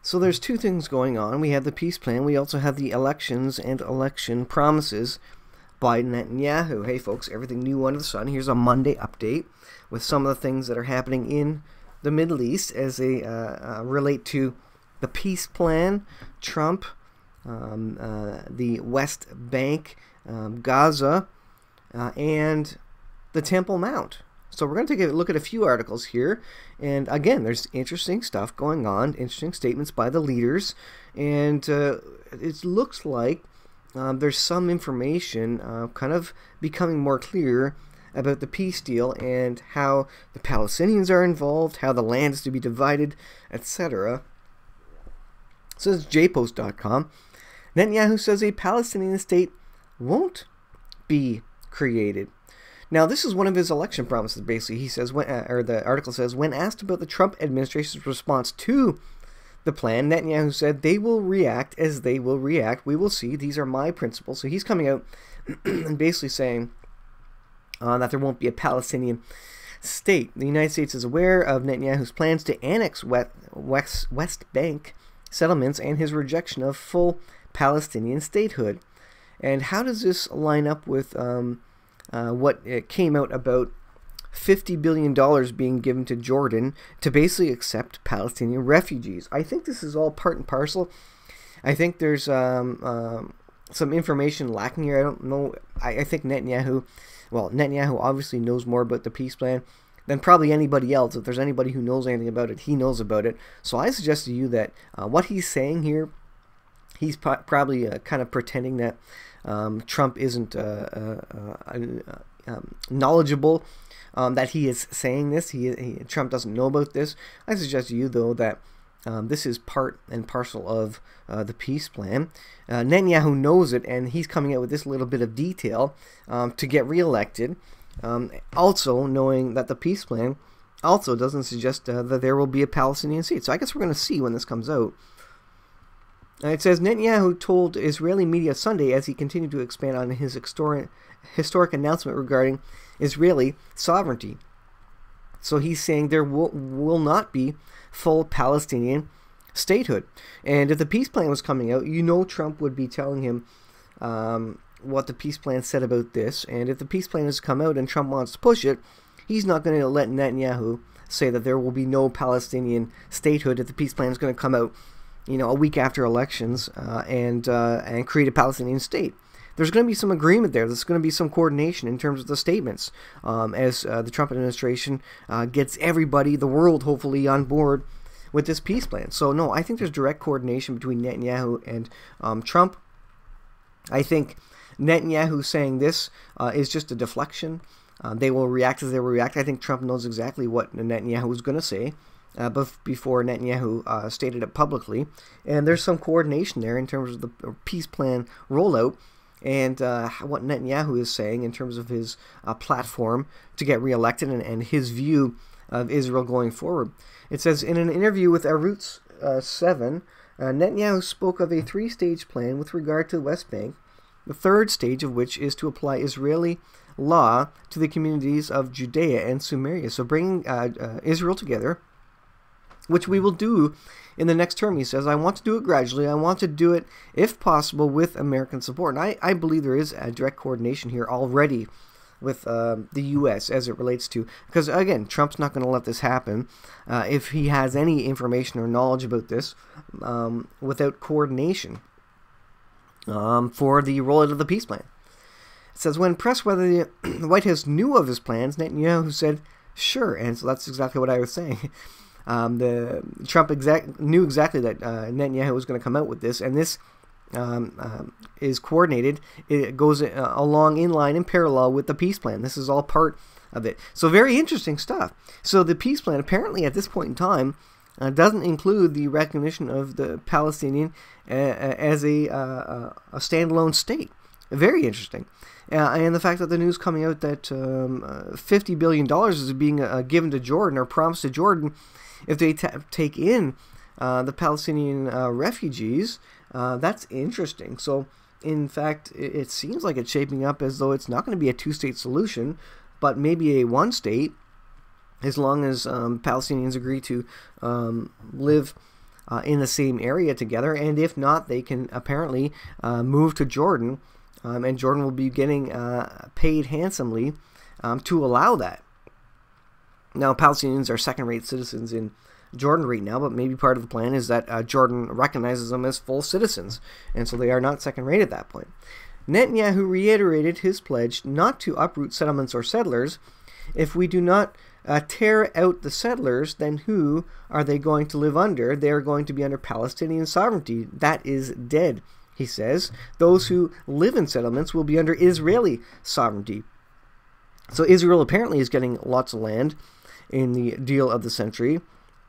So there's two things going on. We have the peace plan. We also have the elections and election promises by Netanyahu. Hey folks, everything new under the sun. Here's a Monday update with some of the things that are happening in the Middle East as they relate to the peace plan, Trump, the West Bank, Gaza, and the Temple Mount. So we're going to take a look at a few articles here. And again, there's interesting stuff going on, interesting statements by the leaders. And it looks like there's some information kind of becoming more clear about the peace deal and how the Palestinians are involved, how the land is to be divided, etc. So this is jpost.com. Netanyahu says a Palestinian state won't be created. Now, this is one of his election promises, basically. He says, the article says, when asked about the Trump administration's response to the plan, Netanyahu said, they will react as they will react. We will see. These are my principles. So he's coming out and basically saying that there won't be a Palestinian state. The United States is aware of Netanyahu's plans to annex West Bank settlements and his rejection of full Palestinian statehood. And how does this line up with what came out about $50 billion being given to Jordan to basically accept Palestinian refugees? I think this is all part and parcel. I think there's some information lacking here. I don't know. I think Netanyahu obviously knows more about the peace plan than probably anybody else. If there's anybody who knows anything about it, he knows about it. So I suggest to you that what he's saying here, he's probably kind of pretending that Trump isn't knowledgeable, that he is saying this. Trump doesn't know about this. I suggest to you, though, that this is part and parcel of the peace plan. Netanyahu knows it, and he's coming out with this little bit of detail to get reelected. Also knowing that the peace plan also doesn't suggest that there will be a Palestinian state. So I guess we're going to see when this comes out. It says, Netanyahu told Israeli media Sunday as he continued to expand on his historic announcement regarding Israeli sovereignty. So he's saying there will not be full Palestinian statehood. And if the peace plan was coming out, you know Trump would be telling him what the peace plan said about this. And if the peace plan has come out and Trump wants to push it, he's not going to let Netanyahu say that there will be no Palestinian statehood if the peace plan is going to come out, a week after elections and create a Palestinian state. There's going to be some agreement there. There's going to be some coordination in terms of the statements as the Trump administration gets everybody, the world, hopefully, on board with this peace plan. So, no, I think there's direct coordination between Netanyahu and Trump. I think Netanyahu saying this is just a deflection. They will react as they will react. I think Trump knows exactly what Netanyahu is going to say. Before Netanyahu stated it publicly. And there's some coordination there in terms of the peace plan rollout and what Netanyahu is saying in terms of his platform to get reelected and his view of Israel going forward. It says, in an interview with Arutz 7, Netanyahu spoke of a three-stage plan with regard to the West Bank, the third stage of which is to apply Israeli law to the communities of Judea and Samaria. So bringing Israel together, which we will do in the next term. He says, I want to do it gradually. I want to do it, if possible, with American support. And I believe there is a direct coordination here already with the U.S. as it relates to, because, again, Trump's not going to let this happen if he has any information or knowledge about this without coordination for the rollout of the peace plan. It says, when pressed whether the White House knew of his plans, Netanyahu said, sure. And so that's exactly what I was saying. Trump knew exactly that Netanyahu was going to come out with this, and this is coordinated. It goes along in line in parallel with the peace plan. This is all part of it. So very interesting stuff. So the peace plan apparently at this point in time doesn't include the recognition of the Palestinian as a standalone state. Very interesting. And the fact that the news coming out that $50 billion is being given to Jordan or promised to Jordan if they take in the Palestinian refugees, that's interesting. So, in fact, it seems like it's shaping up as though it's not going to be a two-state solution, but maybe a one-state, as long as Palestinians agree to live in the same area together, and if not, they can apparently move to Jordan, and Jordan will be getting paid handsomely to allow that. Now, Palestinians are second-rate citizens in Jordan right now, but maybe part of the plan is that Jordan recognizes them as full citizens, and so they are not second-rate at that point. Netanyahu reiterated his pledge not to uproot settlements or settlers. If we do not tear out the settlers, then who are they going to live under? They are going to be under Palestinian sovereignty. That is dead, he says. Those who live in settlements will be under Israeli sovereignty. So Israel apparently is getting lots of land in the deal of the century.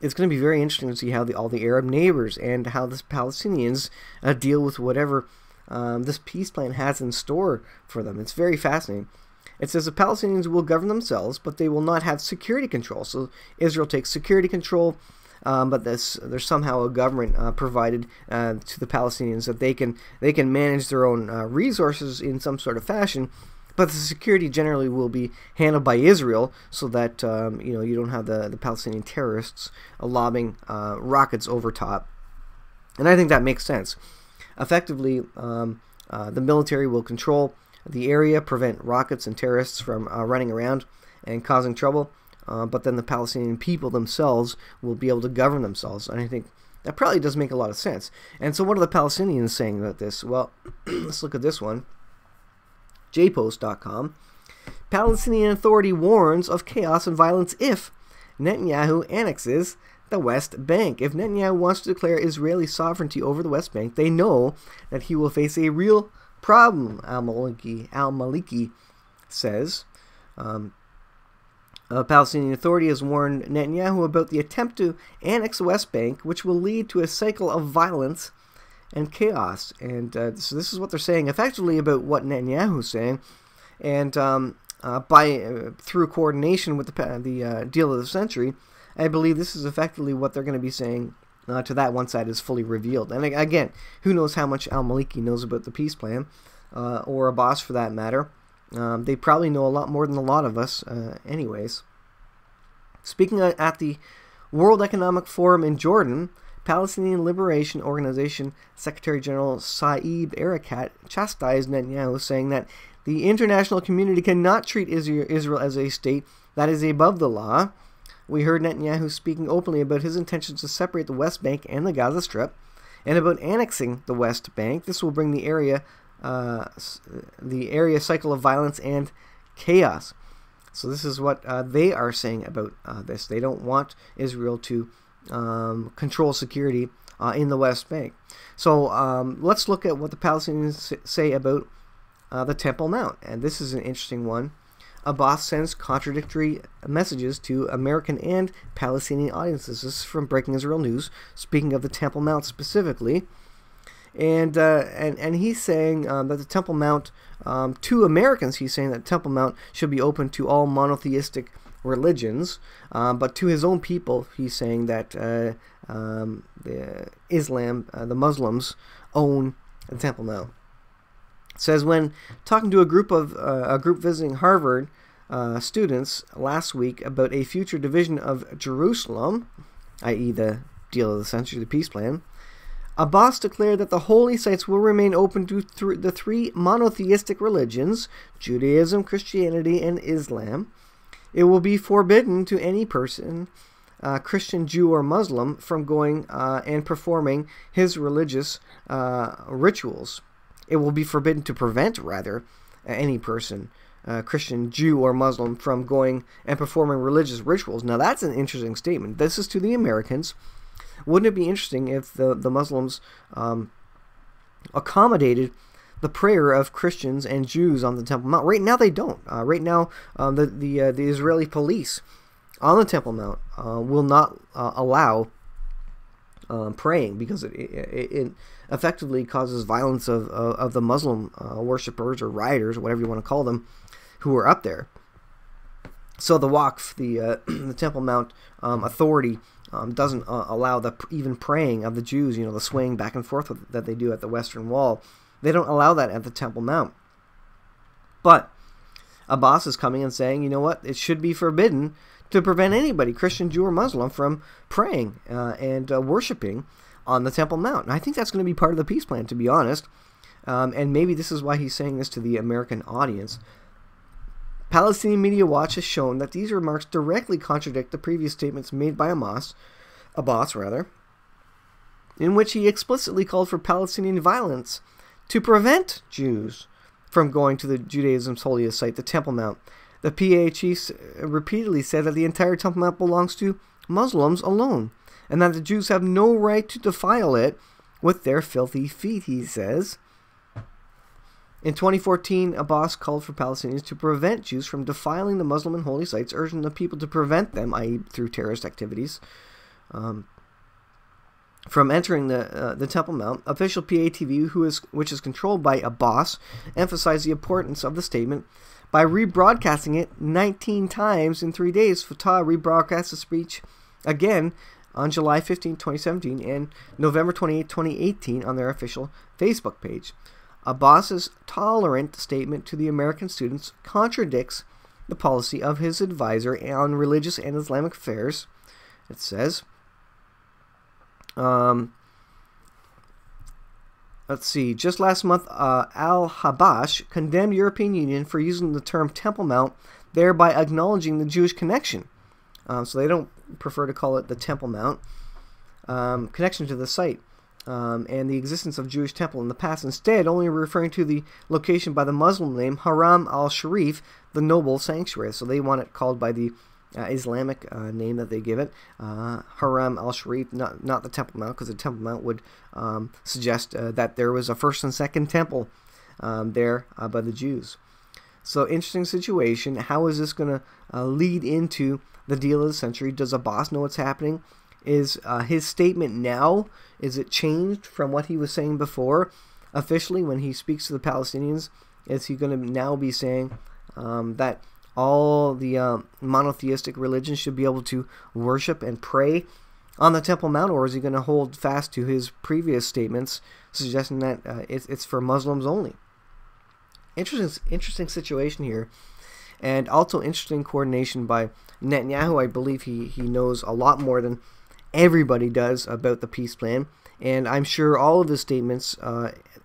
It's going to be very interesting to see how all the Arab neighbors and how the Palestinians deal with whatever this peace plan has in store for them. It's very fascinating. It says the Palestinians will govern themselves, but they will not have security control. So Israel takes security control, but there's somehow a government provided to the Palestinians that they can manage their own resources in some sort of fashion. But the security generally will be handled by Israel, so that you don't have the Palestinian terrorists lobbing rockets over top. And I think that makes sense. Effectively, the military will control the area, prevent rockets and terrorists from running around and causing trouble. But then the Palestinian people themselves will be able to govern themselves. And I think that probably does make a lot of sense. And so what are the Palestinians saying about this? Well, let's look at this one. jpost.com. Palestinian Authority warns of chaos and violence if Netanyahu annexes the West Bank. If Netanyahu wants to declare Israeli sovereignty over the West Bank, they know that he will face a real problem, al-Maliki says. Palestinian Authority has warned Netanyahu about the attempt to annex the West Bank, which will lead to a cycle of violence and chaos. And so this is what they're saying effectively about what Netanyahu is saying. And through coordination with the deal of the century, I believe this is effectively what they're going to be saying to that once that is fully revealed. And again, who knows how much al-Maliki knows about the peace plan, or Abbas for that matter. They probably know a lot more than a lot of us anyways. Speaking at the World Economic Forum in Jordan, Palestinian Liberation Organization Secretary General Saeb Erekat chastised Netanyahu, saying that the international community cannot treat Israel as a state that is above the law. We heard Netanyahu speaking openly about his intentions to separate the West Bank and the Gaza Strip, and about annexing the West Bank. This will bring the area cycle of violence and chaos. So this is what they are saying about this. They don't want Israel to control security in the West Bank. So let's look at what the Palestinians say about the Temple Mount. And this is an interesting one. Abbas sends contradictory messages to American and Palestinian audiences. This is from Breaking Israel News, speaking of the Temple Mount specifically. And he's saying that the Temple Mount, to Americans, he's saying that Temple Mount should be open to all monotheistic religions, but to his own people, he's saying that the Muslims own the Temple Mount. It says, when talking to a group visiting Harvard students last week about a future division of Jerusalem, i.e. the deal of the century, the peace plan, Abbas declared that the holy sites will remain open to the three monotheistic religions, Judaism, Christianity, and Islam. It will be forbidden to any person, Christian, Jew, or Muslim, from going and performing his religious rituals. It will be forbidden to prevent, rather, any person, Christian, Jew, or Muslim, from going and performing religious rituals. Now, that's an interesting statement. This is to the Americans. Wouldn't it be interesting if the Muslims accommodated the prayer of Christians and Jews on the Temple Mount? Right now, they don't. Right now, the Israeli police on the Temple Mount will not allow praying, because it effectively causes violence of the Muslim worshippers or rioters, or whatever you want to call them, who are up there. So the Waqf, the Temple Mount Authority, doesn't allow even praying of the Jews, the swaying back and forth that they do at the Western Wall. They don't allow that at the Temple Mount. But Abbas is coming and saying, you know what, it should be forbidden to prevent anybody, Christian, Jew, or Muslim, from praying and worshiping on the Temple Mount. And I think that's going to be part of the peace plan, to be honest. And maybe this is why he's saying this to the American audience. Palestinian Media Watch has shown that these remarks directly contradict the previous statements made by Abbas, in which he explicitly called for Palestinian violence to prevent Jews from going to the Judaism's holiest site, the Temple Mount. The PA chief repeatedly said that the entire Temple Mount belongs to Muslims alone, and that the Jews have no right to defile it with their filthy feet, he says. In 2014, Abbas called for Palestinians to prevent Jews from defiling the Muslim and holy sites, urging the people to prevent them, i.e. through terrorist activities, from entering the Temple Mount. Official PATV, which is controlled by Abbas, emphasized the importance of the statement by rebroadcasting it 19 times in 3 days. Fatah rebroadcast the speech again on July 15, 2017 and November 28, 2018 on their official Facebook page. Abbas's tolerant statement to the American students contradicts the policy of his advisor on religious and Islamic affairs. It says, let's see, just last month, Al-Habash condemned European Union for using the term Temple Mount, thereby acknowledging the Jewish connection. So they don't prefer to call it the Temple Mount, connection to the site. And the existence of Jewish temple in the past, instead only referring to the location by the Muslim name Haram al-Sharif, the noble sanctuary. So they want it called by the Islamic name that they give it, Haram al-Sharif, not the Temple Mount, because the Temple Mount would suggest that there was a first and second temple there by the Jews. So interesting situation. How is this going to lead into the deal of the century? Does Abbas know what's happening? Is his statement now, is it changed from what he was saying before? Officially, when he speaks to the Palestinians, is he going to now be saying that all the monotheistic religions should be able to worship and pray on the Temple Mount, or is he going to hold fast to his previous statements, suggesting that it's for Muslims only? Interesting situation here, and also interesting coordination by Netanyahu. I believe he knows a lot more than everybody does about the peace plan, and I'm sure all of his statements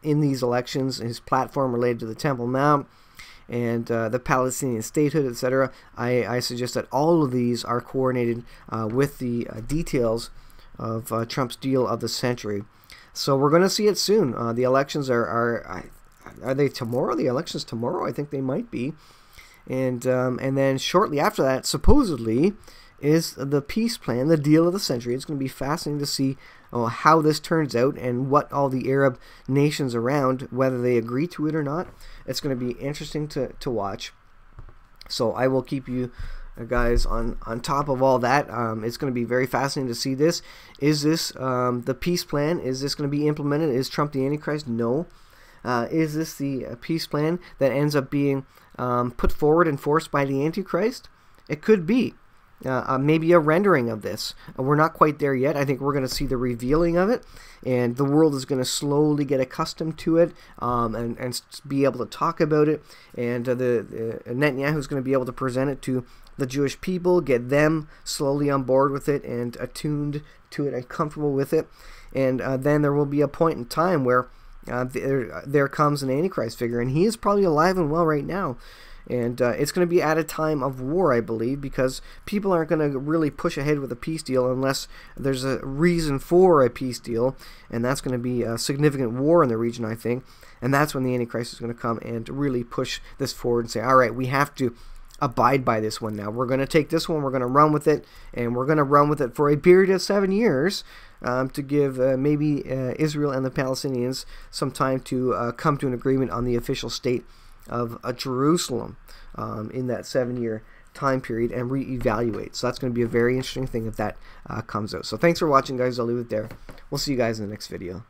in these elections, his platform related to the Temple Mount and the Palestinian statehood, etc., I suggest that all of these are coordinated with the details of Trump's deal of the century. So we're going to see it soon. The elections are they tomorrow? The elections tomorrow? I think they might be. And then shortly after that, supposedly, is the peace plan, the deal of the century. It's going to be fascinating to see how this turns out and what all the Arab nations around, whether they agree to it or not. It's going to be interesting to watch. So I will keep you guys on top of all that. It's going to be very fascinating to see this. Is this the peace plan? Is this going to be implemented? Is Trump the Antichrist? No. Is this the peace plan that ends up being put forward and forced by the Antichrist? It could be. Maybe a rendering of this. We're not quite there yet. I think we're going to see the revealing of it, and the world is going to slowly get accustomed to it and be able to talk about it, and Netanyahu is going to be able to present it to the Jewish people, get them slowly on board with it and attuned to it and comfortable with it, and then there will be a point in time where there comes an Antichrist figure, and he is probably alive and well right now. And it's going to be at a time of war, I believe, because people aren't going to really push ahead with a peace deal unless there's a reason for a peace deal, and that's going to be a significant war in the region, I think. And that's when the Antichrist is going to come and really push this forward and say, all right, we have to abide by this one now. We're going to take this one, we're going to run with it, and we're going to run with it for a period of 7 years to give maybe Israel and the Palestinians some time to come to an agreement on the official state of Jerusalem in that 7-year time period and reevaluate. So that's going to be a very interesting thing if that comes out. So thanks for watching, guys. I'll leave it there. We'll see you guys in the next video.